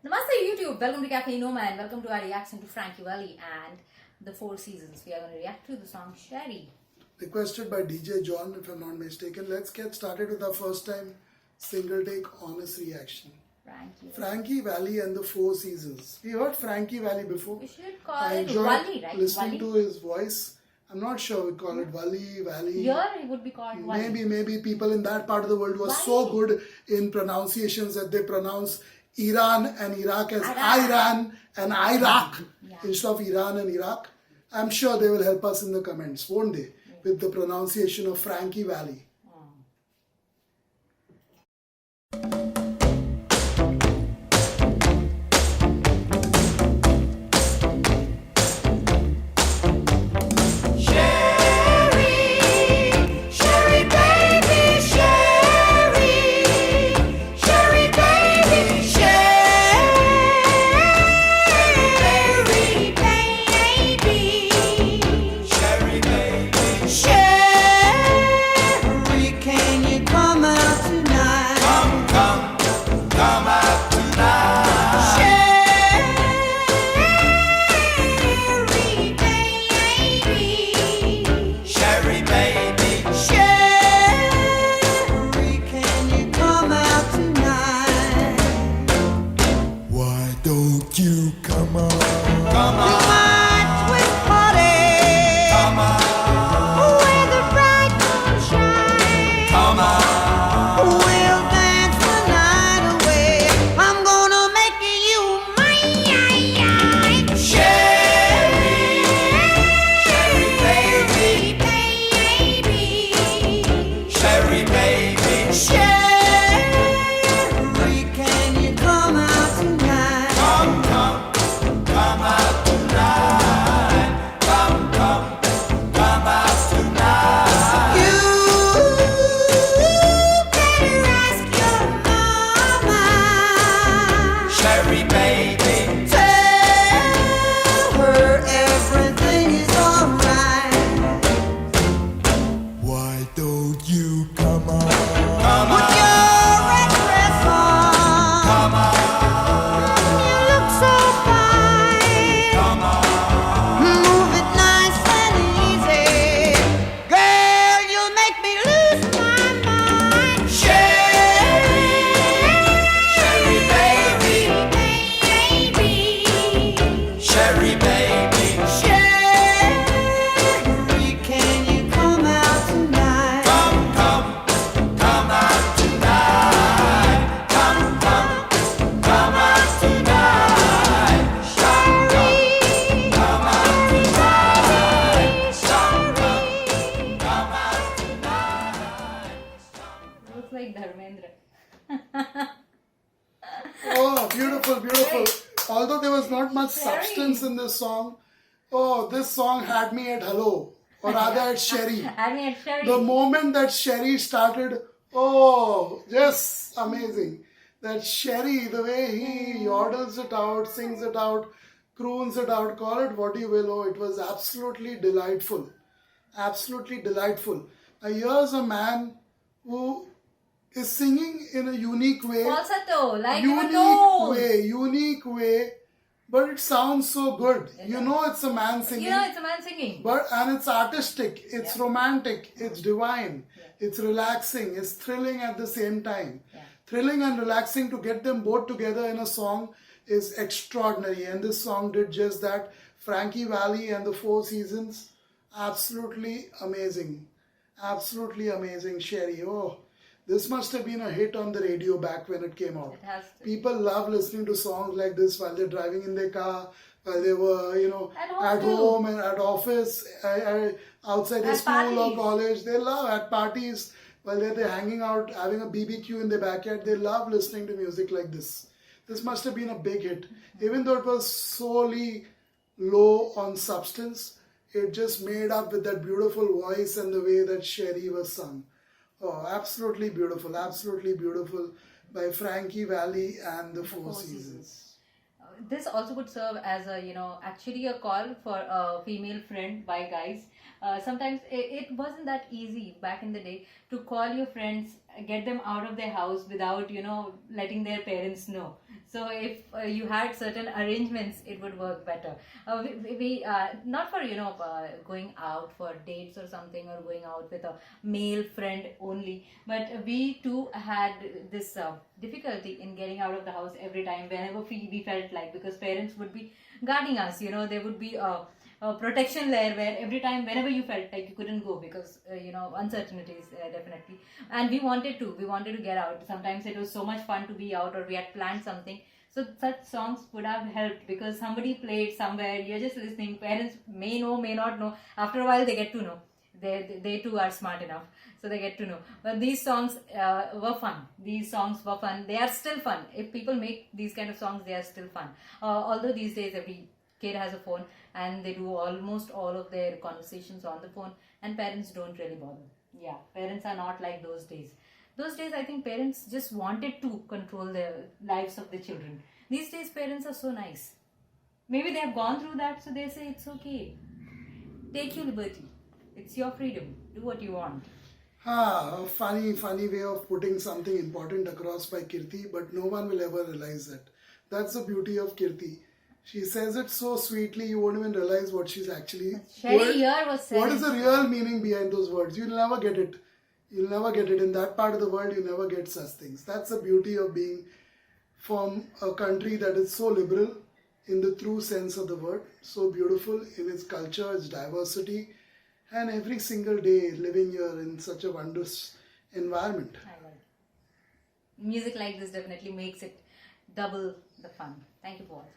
Namaste YouTube, welcome to Cafe Noma and welcome to our reaction to Frankie Valli and the Four Seasons. We are going to react to the song Sherry. Requested by DJ John, if I'm not mistaken. Let's get started with our first time single take honest reaction. Frankie Valli and the Four Seasons. We heard Frankie Valli before. We should call I it enjoyed Valli, right? listening to his voice. I'm not sure we call it Valli. Here it would be called Valli. Maybe people in that part of the world were so good in pronunciations that they pronounce Iran and Iraq as Iran and Iraq instead of Iran and Iraq. I'm sure they will help us in the comments, won't they? With the pronunciation of Frankie Valli. Like Dharmendra. Oh, beautiful, beautiful. Although there was not much substance in this song, this song had me at hello, or rather at Sherry. Had me at Sherry. The moment that Sherry started, just amazing. That Sherry, the way he orders it out, sings it out, croons it out, call it what you will, it was absolutely delightful. Absolutely delightful. Now here's a man who is singing in a unique way. Falsetto, like unique way, but it sounds so good. You know it's a man singing. You know it's a man singing. And it's artistic, it's romantic, it's divine, it's relaxing, it's thrilling at the same time. Thrilling and relaxing, to get them both together in a song is extraordinary. And this song did just that. Frankie Valli and the Four Seasons, absolutely amazing. Absolutely amazing. Sherry, this must have been a hit on the radio back when it came out. It has to. People love listening to songs like this while they're driving in their car, while they were, at home and at office, outside their school or college. They love at parties, while they're hanging out, having a BBQ in their backyard. They love listening to music like this. This must have been a big hit. Even though it was solely low on substance, it just made up with that beautiful voice and the way that Sherry was sung. Absolutely beautiful by Frankie Valli and the Four Seasons. This also would serve as a, actually a call for a female friend by guys. Sometimes it wasn't that easy back in the day to call your friends get them out of their house without, you know, letting their parents know. So if you had certain arrangements, it would work better. We not for, you know, going out for dates or something, or going out with a male friend only, but we too had this difficulty in getting out of the house every time whenever we felt like, because parents would be guarding us, you know, there would be a protection layer where every time whenever you felt like you couldn't go because you know, uncertainties, definitely. And we wanted to get out. Sometimes it was so much fun to be out, or we had planned something, so such songs would have helped, because somebody played somewhere, you're just listening, parents may know, may not know, after a while they get to know. They too are smart enough, so they get to know. But these songs were fun. They are still fun. If people make these kind of songs, they are still fun. Although these days every kid has a phone, and they do almost all of their conversations on the phone, and parents don't really bother. Yeah, parents are not like those days. Those days, I think parents just wanted to control the lives of the children. These days, parents are so nice. Maybe they have gone through that, so they say it's okay. Take your liberty. It's your freedom. Do what you want. A funny way of putting something important across by Kirti, but no one will ever realize that. That's the beauty of Kirti. She says it so sweetly, you won't even realize what she's actually. Sherry here was saying. What is the real meaning behind those words? You'll never get it. You'll never get it. In that part of the world, you never get such things. That's the beauty of being from a country that is so liberal in the true sense of the word, so beautiful in its culture, its diversity, and every single day living here in such a wondrous environment. I love it. Music like this definitely makes it double the fun. Thank you for watching.